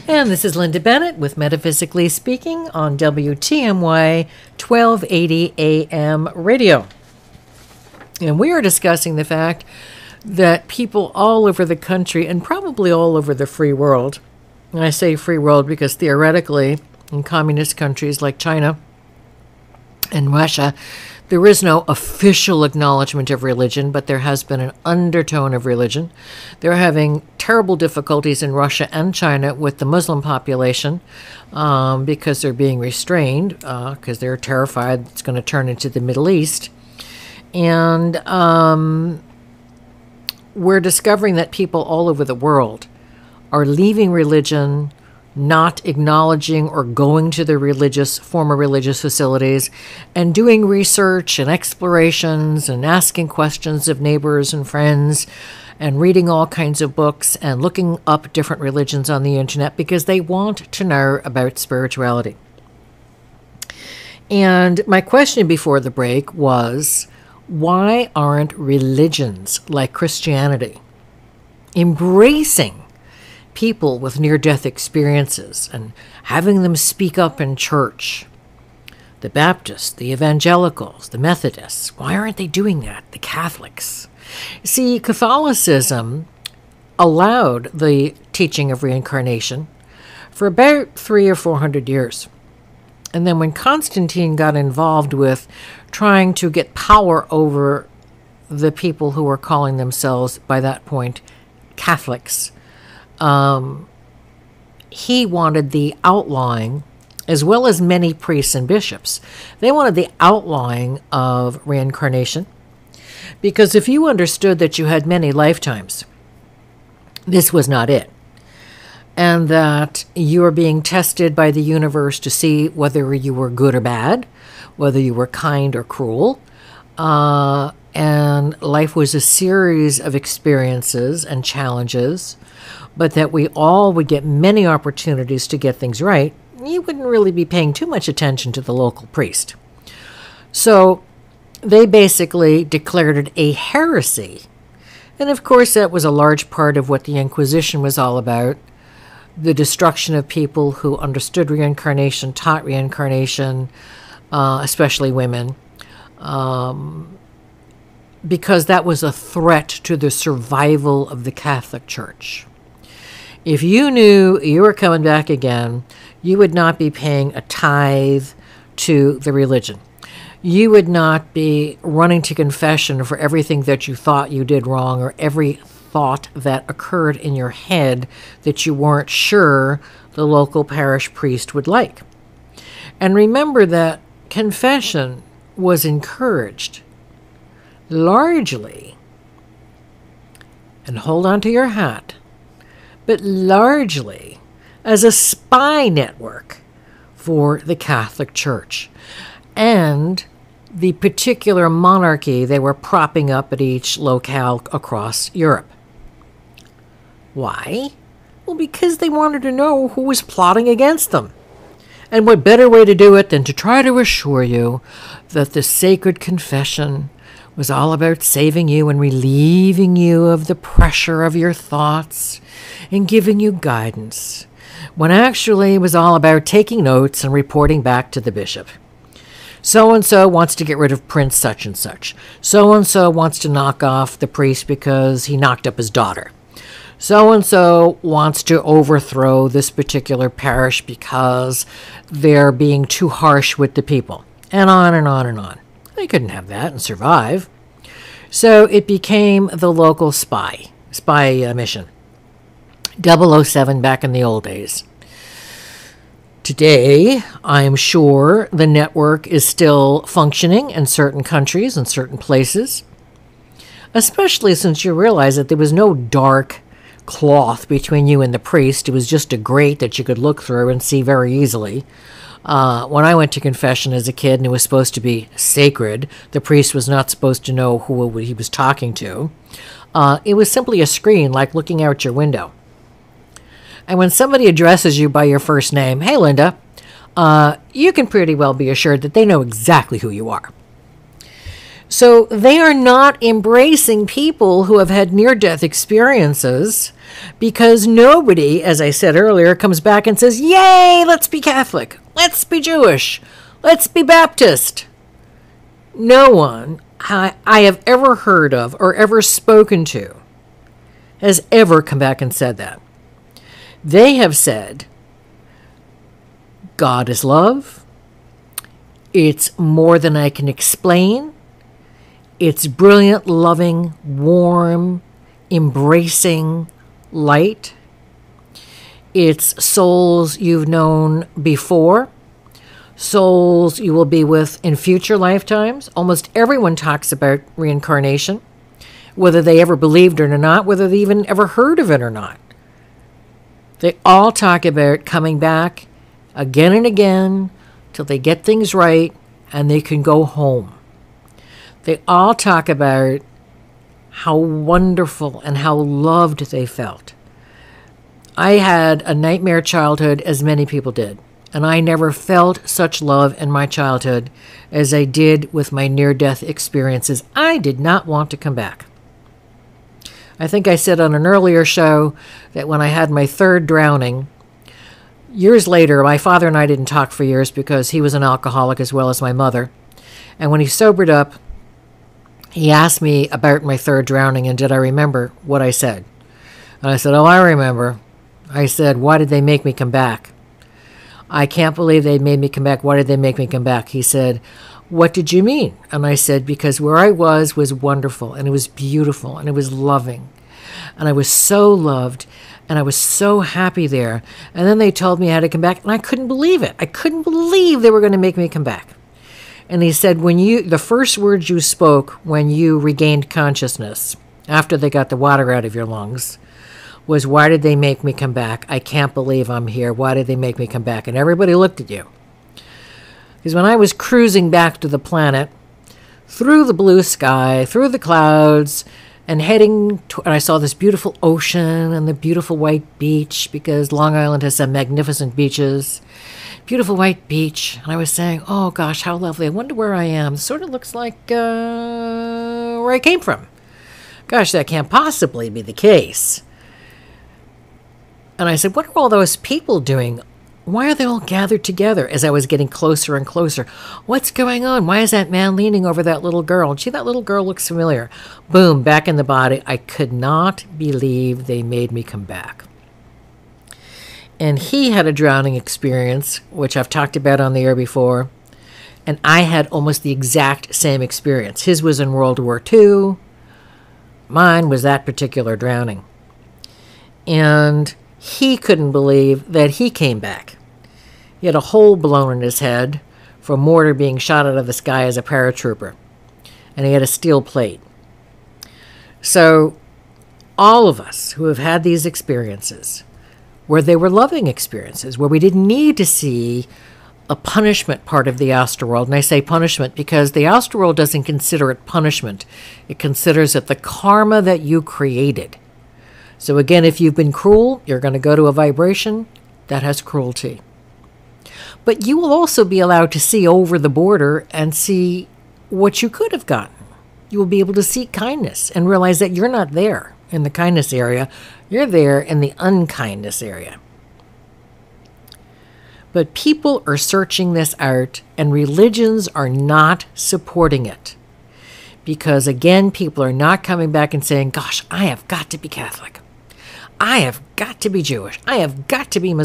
And this is Linda Bennett with Metaphysically Speaking on WTMY 1280 AM radio. And we are discussing the fact that people all over the country and probably all over the free world, and I say free world because theoretically in communist countries like China and Russia, there is no official acknowledgement of religion, but there has been an undertone of religion. They're having terrible difficulties in Russia and China with the Muslim population because they're being restrained, because they're terrified it's going to turn into the Middle East. And we're discovering that people all over the world are leaving religion, not acknowledging or going to the former religious facilities and doing research and explorations and asking questions of neighbors and friends and reading all kinds of books and looking up different religions on the internet because they want to know about spirituality. And my question before the break was, why aren't religions like Christianity embracing people with near-death experiences and having them speak up in church? The Baptists, the Evangelicals, the Methodists, why aren't they doing that? The Catholics. See, Catholicism allowed the teaching of reincarnation for about 300 or 400 years. And then when Constantine got involved with trying to get power over the people who were calling themselves, by that point, Catholics, he wanted the outlawing, as well as many priests and bishops. They wanted the outlawing of reincarnation, because if you understood that you had many lifetimes, this was not it, and that you were being tested by the universe to see whether you were good or bad, whether you were kind or cruel, and life was a series of experiences and challenges, but that we all would get many opportunities to get things right, you wouldn't really be paying too much attention to the local priest. So they basically declared it a heresy. And of course, that was a large part of what the Inquisition was all about, the destruction of people who understood reincarnation, taught reincarnation, especially women, because that was a threat to the survival of the Catholic Church. If you knew you were coming back again, you would not be paying a tithe to the religion. You would not be running to confession for everything that you thought you did wrong or every thought that occurred in your head that you weren't sure the local parish priest would like. And remember that confession was encouraged largely, and hold on to your hat, but largely as a spy network for the Catholic Church and the particular monarchy they were propping up at each locale across Europe. Why? Well, because they wanted to know who was plotting against them. And what better way to do it than to try to assure you that the sacred confession was all about saving you and relieving you of the pressure of your thoughts and giving you guidance, when actually it was all about taking notes and reporting back to the bishop. So-and-so wants to get rid of Prince such and such. So-and-so wants to knock off the priest because he knocked up his daughter. So-and-so wants to overthrow this particular parish because they're being too harsh with the people. And on and on and on. They couldn't have that and survive. So it became the local spy mission. 007 back in the old days. Today, I am sure the network is still functioning in certain countries and certain places, especially since you realize that there was no dark cloth between you and the priest. It was just a grate that you could look through and see very easily. When I went to confession as a kid and it was supposed to be sacred, the priest was not supposed to know who he was talking to. It was simply a screen like looking out your window. And when somebody addresses you by your first name, hey Linda, you can pretty well be assured that they know exactly who you are. So they are not embracing people who have had near-death experiences, because nobody, as I said earlier, comes back and says, yay, let's be Catholic, let's be Jewish, let's be Baptist. No one I have ever heard of or ever spoken to has ever come back and said that. They have said, God is love. It's more than I can explain. It's brilliant, loving, warm, embracing light. It's souls you've known before, souls you will be with in future lifetimes. Almost everyone talks about reincarnation, whether they ever believed it or not, whether they even ever heard of it or not. They all talk about coming back again and again till they get things right and they can go home. They all talk about how wonderful and how loved they felt. I had a nightmare childhood, as many people did, and I never felt such love in my childhood as I did with my near-death experiences. I did not want to come back. I think I said on an earlier show that when I had my third drowning, years later, my father and I didn't talk for years because he was an alcoholic as well as my mother. And when he sobered up, he asked me about my third drowning and did I remember what I said. And I said, oh, I remember. I said, why did they make me come back? I can't believe they made me come back. Why did they make me come back? He said, what did you mean? And I said, because where I was wonderful, and it was beautiful, and it was loving. And I was so loved, and I was so happy there. And then they told me I had to come back, and I couldn't believe it. I couldn't believe they were going to make me come back. And he said, the first words you spoke when you regained consciousness, after they got the water out of your lungs, was, why did they make me come back? I can't believe I'm here. Why did they make me come back? And everybody looked at you. Because when I was cruising back to the planet, through the blue sky, through the clouds, and and I saw this beautiful ocean and the beautiful white beach, because Long Island has some magnificent beaches. Beautiful white beach. And I was saying, oh gosh, how lovely. I wonder where I am. Sort of looks like where I came from. Gosh, that can't possibly be the case. And I said, what are all those people doing? Why are they all gathered together? As I was getting closer and closer. What's going on? Why is that man leaning over that little girl? Gee, that little girl looks familiar. Boom, back in the body. I could not believe they made me come back. And he had a drowning experience, which I've talked about on the air before. And I had almost the exact same experience. His was in World War II. Mine was that particular drowning. And he couldn't believe that he came back. He had a hole blown in his head from mortar being shot out of the sky as a paratrooper. And he had a steel plate. So all of us who have had these experiences, where they were loving experiences, where we didn't need to see a punishment part of the astral world. And I say punishment because the astral world doesn't consider it punishment. It considers it the karma that you created. So again, if you've been cruel, you're going to go to a vibration that has cruelty. But you will also be allowed to see over the border and see what you could have gotten. You will be able to see kindness and realize that you're not there in the kindness area. You're there in the unkindness area. But people are searching this out, and religions are not supporting it. Because again, people are not coming back and saying, gosh, I have got to be Catholic. I have got to be Jewish. I have got to be Muslim.